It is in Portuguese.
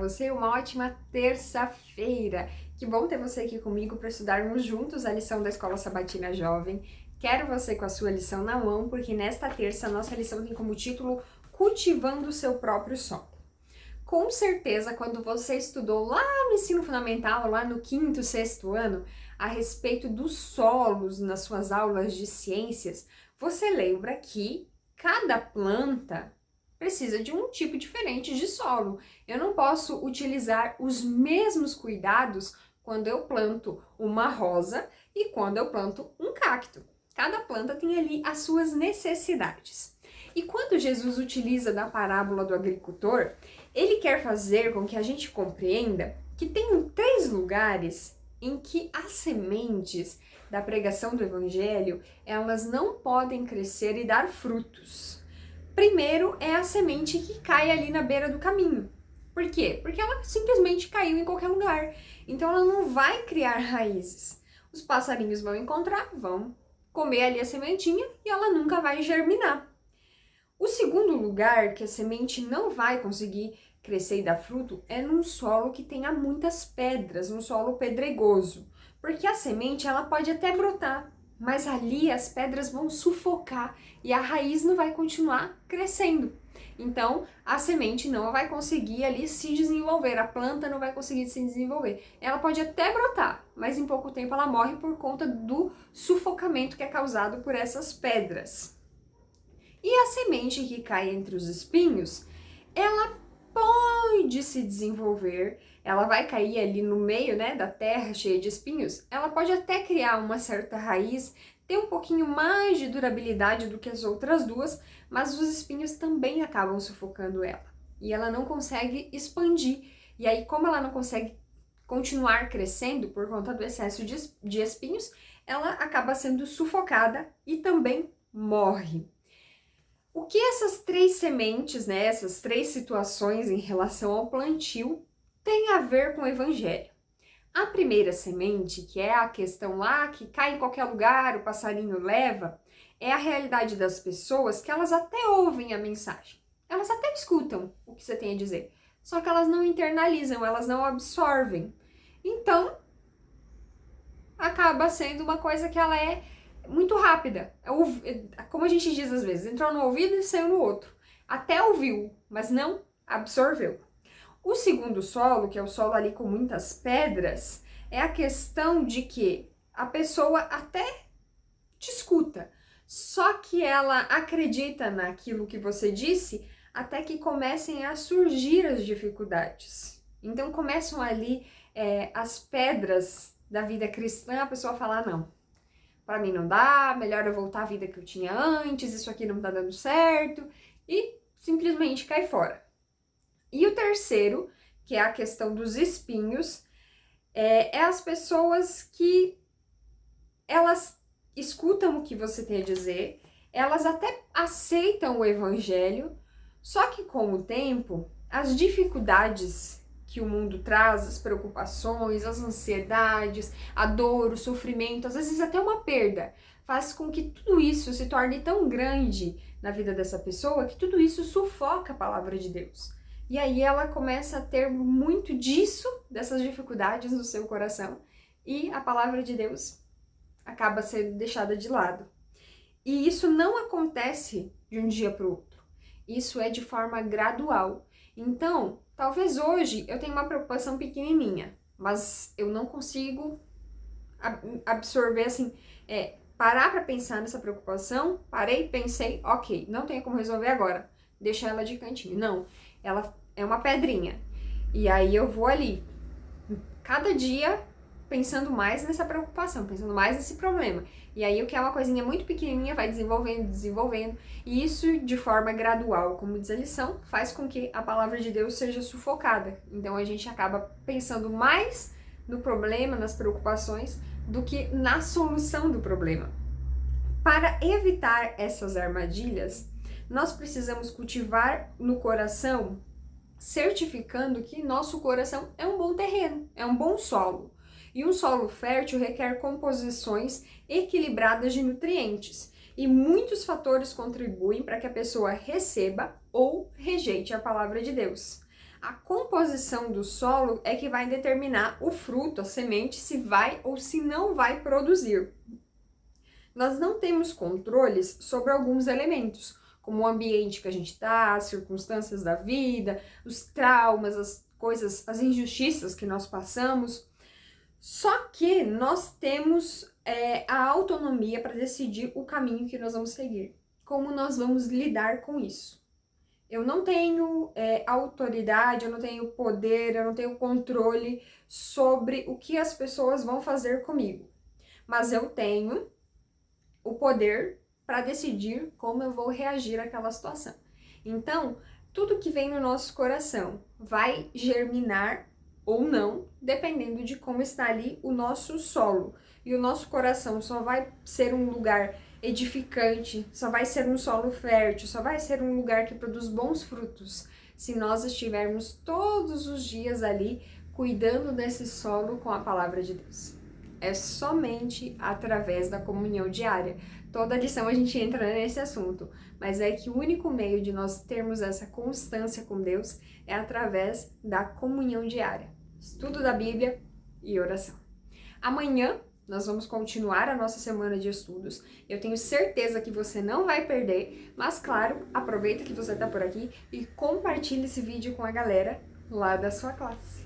você uma ótima terça-feira. Que bom ter você aqui comigo para estudarmos juntos a lição da Escola Sabatina Jovem. Quero você com a sua lição na mão, porque nesta terça a nossa lição tem como título Cultivando o seu próprio solo. Com certeza, quando você estudou lá no ensino fundamental, lá no 5º, 6º ano, a respeito dos solos nas suas aulas de ciências, você lembra que cada planta precisa de um tipo diferente de solo. Eu não posso utilizar os mesmos cuidados quando eu planto uma rosa e quando eu planto um cacto. Cada planta tem ali as suas necessidades. E quando Jesus utiliza da parábola do agricultor, ele quer fazer com que a gente compreenda que tem 3 lugares em que as sementes da pregação do evangelho, elas não podem crescer e dar frutos. Primeiro é a semente que cai ali na beira do caminho. Por quê? Porque ela simplesmente caiu em qualquer lugar. Então ela não vai criar raízes. Os passarinhos vão encontrar, vão comer ali a sementinha e ela nunca vai germinar. O segundo lugar que a semente não vai conseguir crescer e dar fruto é num solo que tenha muitas pedras, um solo pedregoso. Porque a semente ela pode até brotar, mas ali as pedras vão sufocar e a raiz não vai continuar crescendo. Então, a semente não vai conseguir ali se desenvolver, a planta não vai conseguir se desenvolver. Ela pode até brotar, mas em pouco tempo ela morre por conta do sufocamento que é causado por essas pedras. E a semente que cai entre os espinhos, ela pode se desenvolver, ela vai cair ali no meio, né, da terra cheia de espinhos, ela pode até criar uma certa raiz, ter um pouquinho mais de durabilidade do que as outras duas, mas os espinhos também acabam sufocando ela. E ela não consegue expandir. E aí, como ela não consegue continuar crescendo por conta do excesso de espinhos, ela acaba sendo sufocada e também morre. O que essas 3 sementes, né, essas 3 situações em relação ao plantio tem a ver com o evangelho? A primeira semente, que é a questão lá que cai em qualquer lugar, o passarinho leva, é a realidade das pessoas que elas até ouvem a mensagem. Elas até escutam o que você tem a dizer, só que elas não internalizam, elas não absorvem. Então, acaba sendo uma coisa que ela é muito rápida. Como a gente diz às vezes, entrou no ouvido e saiu no outro. Até ouviu, mas não absorveu. O segundo solo, que é o solo ali com muitas pedras, é a questão de que a pessoa até te escuta, só que ela acredita naquilo que você disse até que comecem a surgir as dificuldades. Então começam ali as pedras da vida cristã, a pessoa fala, não, para mim não dá, melhor eu voltar à vida que eu tinha antes, isso aqui não tá dando certo, e simplesmente cai fora. E o terceiro, que é a questão dos espinhos, é as pessoas que elas escutam o que você tem a dizer, elas até aceitam o evangelho, só que com o tempo, as dificuldades que o mundo traz, as preocupações, as ansiedades, a dor, o sofrimento, às vezes até uma perda, faz com que tudo isso se torne tão grande na vida dessa pessoa que tudo isso sufoca a palavra de Deus. E aí ela começa a ter muito disso, dessas dificuldades no seu coração, e a palavra de Deus acaba sendo deixada de lado. E isso não acontece de um dia para o outro. Isso é de forma gradual. Então, talvez hoje eu tenha uma preocupação pequenininha, mas eu não consigo absorver assim, parar para pensar nessa preocupação, parei, pensei, ok, não tenho como resolver agora, deixar ela de cantinho. Não, ela é uma pedrinha. E aí eu vou ali, cada dia pensando mais nessa preocupação, pensando mais nesse problema. E aí o que é uma coisinha muito pequenininha vai desenvolvendo, e isso de forma gradual, como diz a lição, faz com que a palavra de Deus seja sufocada. Então a gente acaba pensando mais no problema, nas preocupações, do que na solução do problema. Para evitar essas armadilhas, nós precisamos cultivar no coração, certificando que nosso coração é um bom terreno, é um bom solo. E um solo fértil requer composições equilibradas de nutrientes. E muitos fatores contribuem para que a pessoa receba ou rejeite a palavra de Deus. A composição do solo é que vai determinar o fruto, a semente, se vai ou se não vai produzir. Nós não temos controles sobre alguns elementos, como o ambiente que a gente está, as circunstâncias da vida, os traumas, as coisas, as injustiças que nós passamos. Só que nós temos a autonomia para decidir o caminho que nós vamos seguir, como nós vamos lidar com isso. Eu não tenho autoridade, eu não tenho poder, eu não tenho controle sobre o que as pessoas vão fazer comigo, mas eu tenho o poder para decidir como eu vou reagir àquela situação. Então, tudo que vem no nosso coração vai germinar ou não, dependendo de como está ali o nosso solo. E o nosso coração só vai ser um lugar edificante, só vai ser um solo fértil, só vai ser um lugar que produz bons frutos, se nós estivermos todos os dias ali cuidando desse solo com a palavra de Deus. É somente através da comunhão diária. Toda lição a gente entra nesse assunto, mas é que o único meio de nós termos essa constância com Deus é através da comunhão diária, estudo da Bíblia e oração. Amanhã nós vamos continuar a nossa semana de estudos. Eu tenho certeza que você não vai perder, mas claro, aproveita que você está por aqui e compartilhe esse vídeo com a galera lá da sua classe.